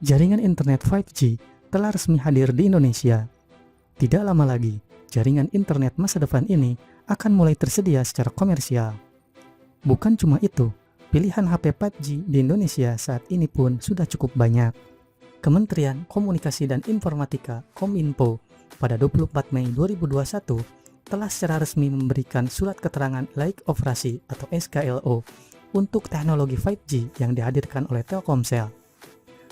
Jaringan internet 5G telah resmi hadir di Indonesia. Tidak lama lagi, jaringan internet masa depan ini akan mulai tersedia secara komersial. Bukan cuma itu, pilihan HP 5G di Indonesia saat ini pun sudah cukup banyak. Kementerian Komunikasi dan Informatika Kominfo pada 24 Mei 2021 telah secara resmi memberikan surat keterangan layak operasi atau SKLO untuk teknologi 5G yang dihadirkan oleh Telkomsel.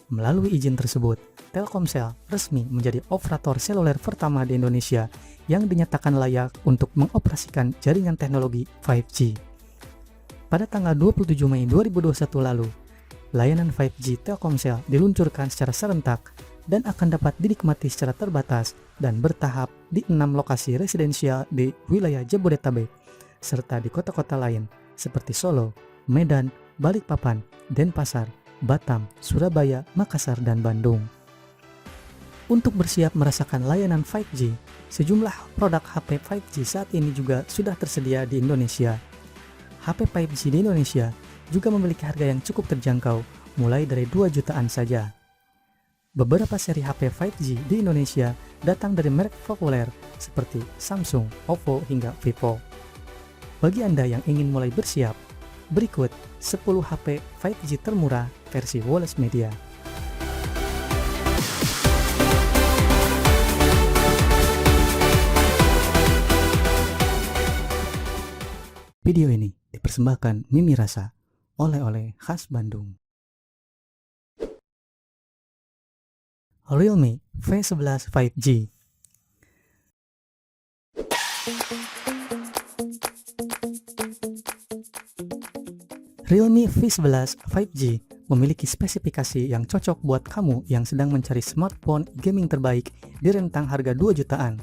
Melalui izin tersebut, Telkomsel resmi menjadi operator seluler pertama di Indonesia yang dinyatakan layak untuk mengoperasikan jaringan teknologi 5G. Pada tanggal 27 Mei 2021 lalu, layanan 5G Telkomsel diluncurkan secara serentak dan akan dapat dinikmati secara terbatas dan bertahap di 6 lokasi residensial di wilayah Jabodetabek, serta di kota-kota lain seperti Solo, Medan, Balikpapan, Denpasar, Batam, Surabaya, Makassar, dan Bandung. Untuk bersiap merasakan layanan 5G, sejumlah produk HP 5G saat ini juga sudah tersedia di Indonesia. HP 5G di Indonesia juga memiliki harga yang cukup terjangkau, mulai dari 2 jutaan saja. Beberapa seri HP 5G di Indonesia datang dari merek populer seperti Samsung, Oppo, hingga Vivo. Bagi Anda yang ingin mulai bersiap, berikut 10 HP 5G termurah versi Wallace Media. Video ini dipersembahkan Mimi Rasa, oleh-oleh khas Bandung. Realme V11 5G. Realme V11 5G memiliki spesifikasi yang cocok buat kamu yang sedang mencari smartphone gaming terbaik di rentang harga 2 jutaan.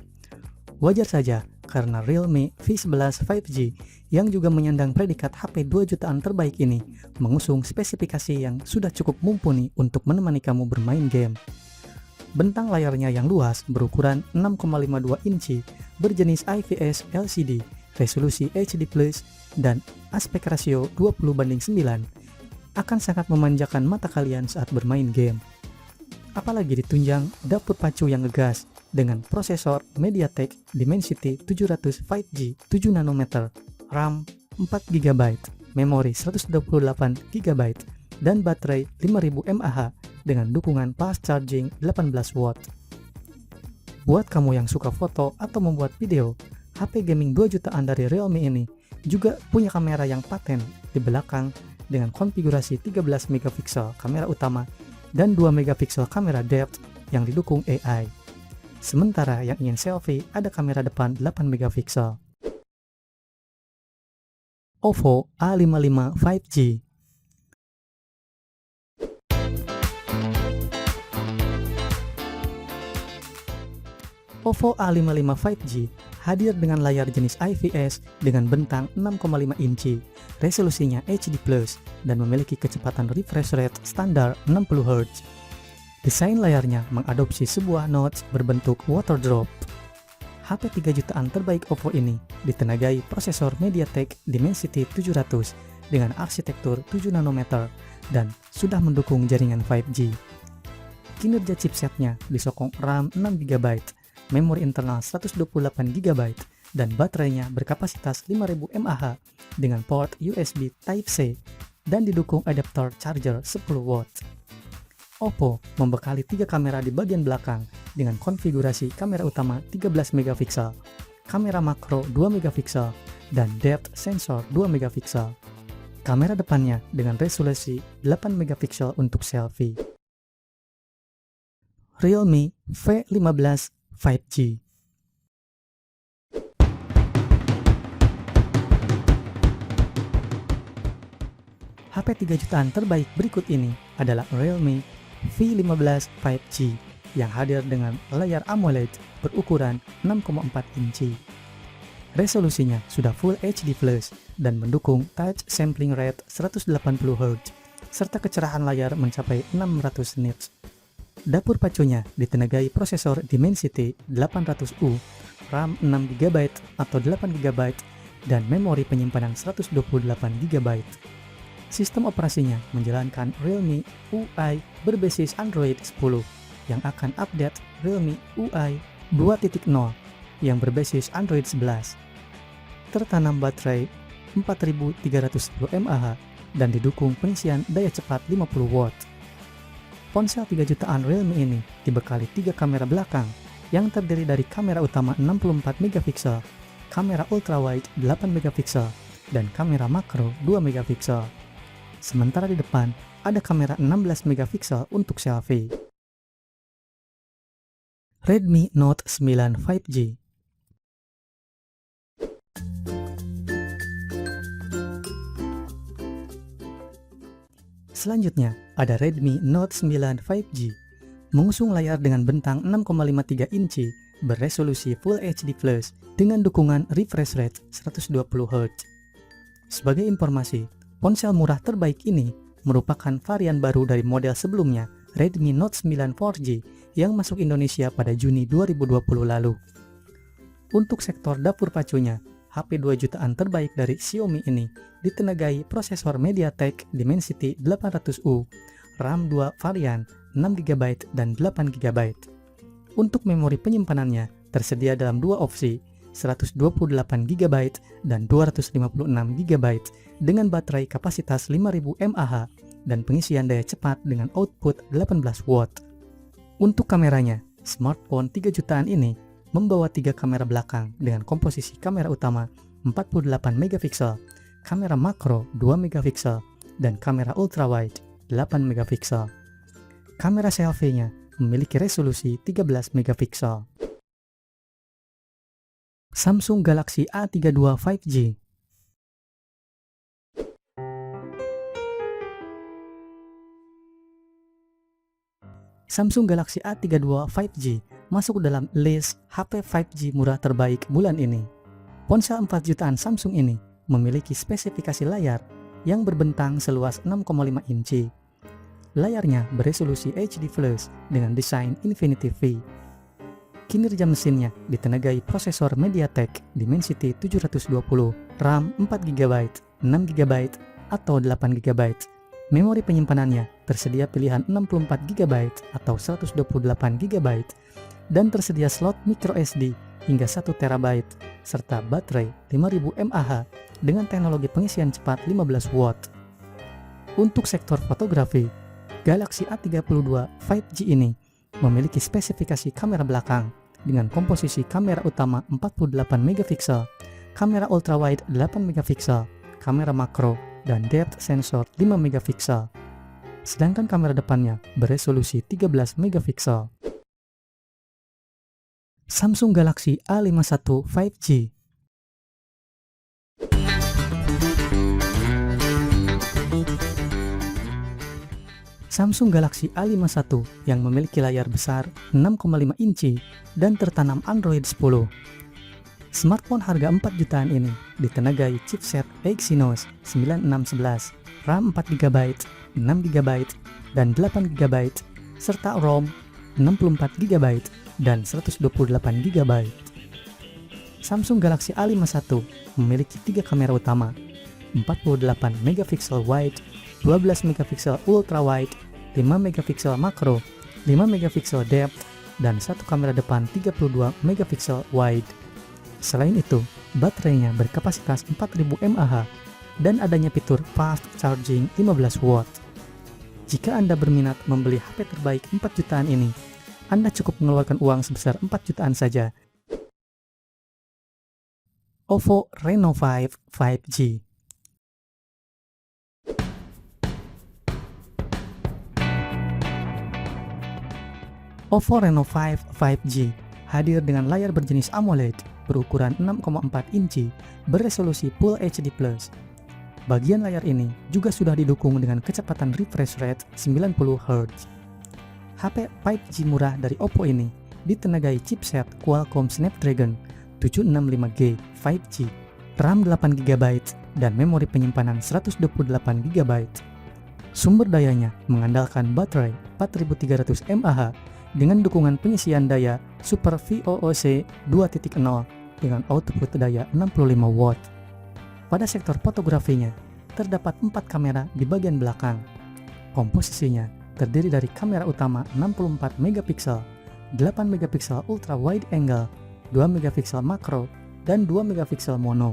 Wajar saja karena Realme V11 5G yang juga menyandang predikat HP 2 jutaan terbaik ini mengusung spesifikasi yang sudah cukup mumpuni untuk menemani kamu bermain game. Bentang layarnya yang luas berukuran 6,52 inci berjenis IPS LCD, resolusi HD+, dan aspek rasio 20:9 akan sangat memanjakan mata kalian saat bermain game. Apalagi ditunjang dapur pacu yang ngegas dengan prosesor MediaTek Dimensity 700 5G 7 nanometer, RAM 4GB, memori 128GB, dan baterai 5000 mAh dengan dukungan fast charging 18 watt. Buat kamu yang suka foto atau membuat video, HP gaming 2 jutaan dari Realme ini juga punya kamera yang paten di belakang dengan konfigurasi 13 megapiksel kamera utama dan 2 megapiksel kamera depth yang didukung AI. Sementara yang ingin selfie ada kamera depan 8 megapiksel. Oppo A55 5G. Oppo A55 5G hadir dengan layar jenis IPS dengan bentang 6,5 inci, resolusinya HD+, dan memiliki kecepatan refresh rate standar 60 Hz. Desain layarnya mengadopsi sebuah notch berbentuk water drop. HP 3 jutaan terbaik Oppo ini ditenagai prosesor MediaTek Dimensity 700 dengan arsitektur 7 nanometer dan sudah mendukung jaringan 5G. Kinerja chipsetnya disokong RAM 6GB, memori internal 128GB, dan baterainya berkapasitas 5000 mAh dengan port USB Type-C dan didukung adaptor charger 10 watt. Oppo membekali 3 kamera di bagian belakang dengan konfigurasi kamera utama 13 megapiksel, kamera makro 2 megapiksel, dan depth sensor 2 megapiksel. Kamera depannya dengan resolusi 8 megapiksel untuk selfie. Realme V15 5G. HP 3 jutaan terbaik berikut ini adalah Realme V15 5G yang hadir dengan layar AMOLED berukuran 6,4 inci. Resolusinya sudah Full HD+ dan mendukung touch sampling rate 180 Hz serta kecerahan layar mencapai 600 nits. Dapur pacunya ditenagai prosesor Dimensity 800U, RAM 6GB atau 8GB, dan memori penyimpanan 128GB. Sistem operasinya menjalankan Realme UI berbasis Android 10 yang akan update Realme UI 2.0 yang berbasis Android 11. Tertanam baterai 4310 mAh dan didukung pengisian daya cepat 50 watt. Ponsel 3 jutaan Realme ini dibekali 3 kamera belakang yang terdiri dari kamera utama 64 megapiksel, kamera ultrawide 8 megapiksel, dan kamera makro 2 megapiksel. Sementara di depan ada kamera 16 megapiksel untuk selfie. Redmi Note 9 5G. Selanjutnya ada Redmi Note 9 5G, mengusung layar dengan bentang 6,53 inci beresolusi Full HD Plus dengan dukungan refresh rate 120 Hz. Sebagai informasi, ponsel murah terbaik ini merupakan varian baru dari model sebelumnya, Redmi Note 9 4G, yang masuk Indonesia pada Juni 2020 lalu. Untuk sektor dapur pacunya, HP 2 jutaan terbaik dari Xiaomi ini ditenagai prosesor MediaTek Dimensity 800U, RAM 2 varian 6GB dan 8GB. Untuk memori penyimpanannya tersedia dalam dua opsi, 128GB dan 256GB dengan baterai kapasitas 5000 mAh dan pengisian daya cepat dengan output 18 watt. Untuk kameranya, smartphone 3 jutaan ini membawa 3 kamera belakang dengan komposisi kamera utama 48 megapiksel, kamera makro 2 megapiksel, dan kamera ultrawide 8 megapiksel. Kamera selfie-nya memiliki resolusi 13 megapiksel. Samsung Galaxy A32 5G. Samsung Galaxy A32 5G masuk dalam list HP 5G murah terbaik bulan ini. Ponsel 4 jutaan Samsung ini memiliki spesifikasi layar yang berbentang seluas 6,5 inci. Layarnya beresolusi HD Plus dengan desain Infinity V. Kinerja mesinnya ditenagai prosesor MediaTek Dimensity 720, RAM 4GB, 6GB, atau 8GB. Memori penyimpanannya tersedia pilihan 64GB atau 128GB dan tersedia slot microSD hingga 1TB serta baterai 5000 mAh dengan teknologi pengisian cepat 15 watt. Untuk sektor fotografi, Galaxy A32 5G ini memiliki spesifikasi kamera belakang dengan komposisi kamera utama 48 megapiksel, kamera ultrawide 8 megapiksel, kamera makro, dan depth sensor 5 megapiksel. Sedangkan kamera depannya beresolusi 13 megapiksel. Samsung Galaxy A51 5G. Samsung Galaxy A51 yang memiliki layar besar 6,5 inci dan tertanam Android 10. Smartphone harga 4 jutaan ini ditenagai chipset Exynos 9611, RAM 4GB, 6GB, dan 8GB, serta ROM 64GB dan 128GB. Samsung Galaxy A51 memiliki 3 kamera utama, 48 megapiksel wide, 12 megapiksel ultra wide, 5 megapiksel makro, 5 megapiksel depth, dan satu kamera depan 32 megapiksel wide. Selain itu, baterainya berkapasitas 4000 mAh dan adanya fitur fast charging 15 watt. Jika Anda berminat membeli HP terbaik 4 jutaan ini, Anda cukup mengeluarkan uang sebesar 4 jutaan saja. Oppo Reno 5 5G. Oppo Reno 5 5G hadir dengan layar berjenis AMOLED berukuran 6,4 inci beresolusi Full HD+. Bagian layar ini juga sudah didukung dengan kecepatan refresh rate 90 Hz. HP 5G murah dari Oppo ini ditenagai chipset Qualcomm Snapdragon 765G 5G, RAM 8GB, dan memori penyimpanan 128GB. Sumber dayanya mengandalkan baterai 4300 mAh dengan dukungan pengisian daya Super VOOC 2.0 dengan output daya 65 watt. Pada sektor fotografinya, terdapat 4 kamera di bagian belakang. Komposisinya terdiri dari kamera utama 64 megapiksel, 8 megapiksel ultra wide angle, 2 megapiksel makro, dan 2 megapiksel mono.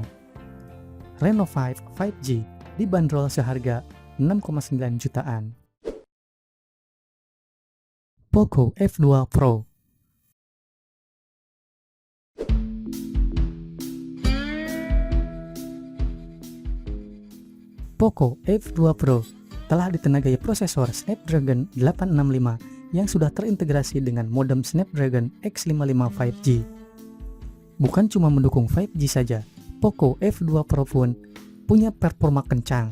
Reno 5 5G dibanderol seharga 6,9 jutaan. Poco F2 Pro. Poco F2 Pro telah ditenagai prosesor Snapdragon 865 yang sudah terintegrasi dengan modem Snapdragon X55 5G. Bukan cuma mendukung 5G saja, Poco F2 Pro pun punya performa kencang.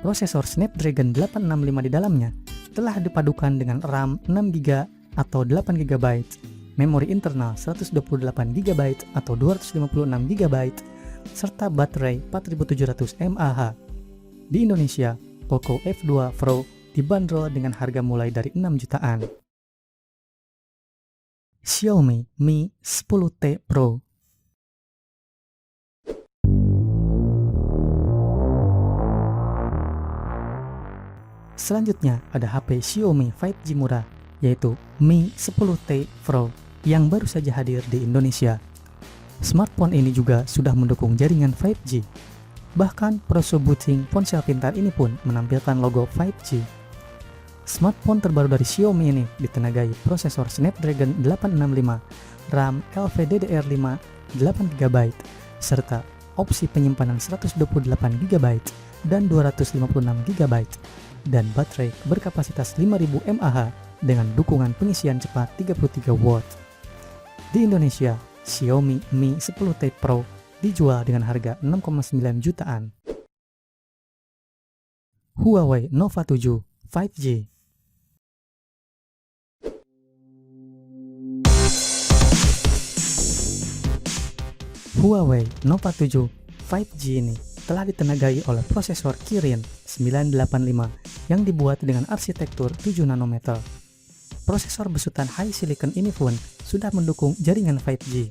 Prosesor Snapdragon 865 di dalamnya telah dipadukan dengan RAM 6GB atau 8GB, memori internal 128GB atau 256GB, serta baterai 4700 mAh. Di Indonesia, Poco F2 Pro dibanderol dengan harga mulai dari 6 jutaan. Xiaomi Mi 10T Pro. Selanjutnya ada HP Xiaomi 5G murah, yaitu Mi 10T Pro yang baru saja hadir di Indonesia. Smartphone ini juga sudah mendukung jaringan 5G. Bahkan proses booting ponsel pintar ini pun menampilkan logo 5G. Smartphone terbaru dari Xiaomi ini ditenagai prosesor Snapdragon 865, RAM LPDDR5 8GB, serta opsi penyimpanan 128GB dan 256GB, dan baterai berkapasitas 5000 mAh dengan dukungan pengisian cepat 33W. Di Indonesia, Xiaomi Mi 10T Pro dijual dengan harga 6,9 jutaan. Huawei Nova 7 5G. Huawei Nova 7 5G ini telah ditenagai oleh prosesor Kirin 985 yang dibuat dengan arsitektur 7 nanometer. Prosesor besutan high silicon ini pun sudah mendukung jaringan 5G.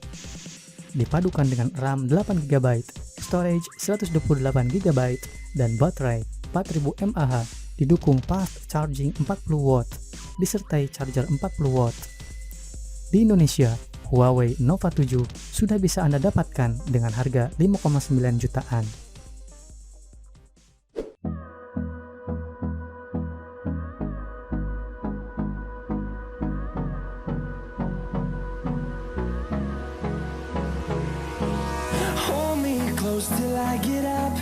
Dipadukan dengan RAM 8GB, storage 128GB, dan baterai 4000 mAh, didukung fast charging 40W, disertai charger 40W. Di Indonesia, Huawei Nova 7 sudah bisa Anda dapatkan dengan harga 5,9 jutaan. Till I get up,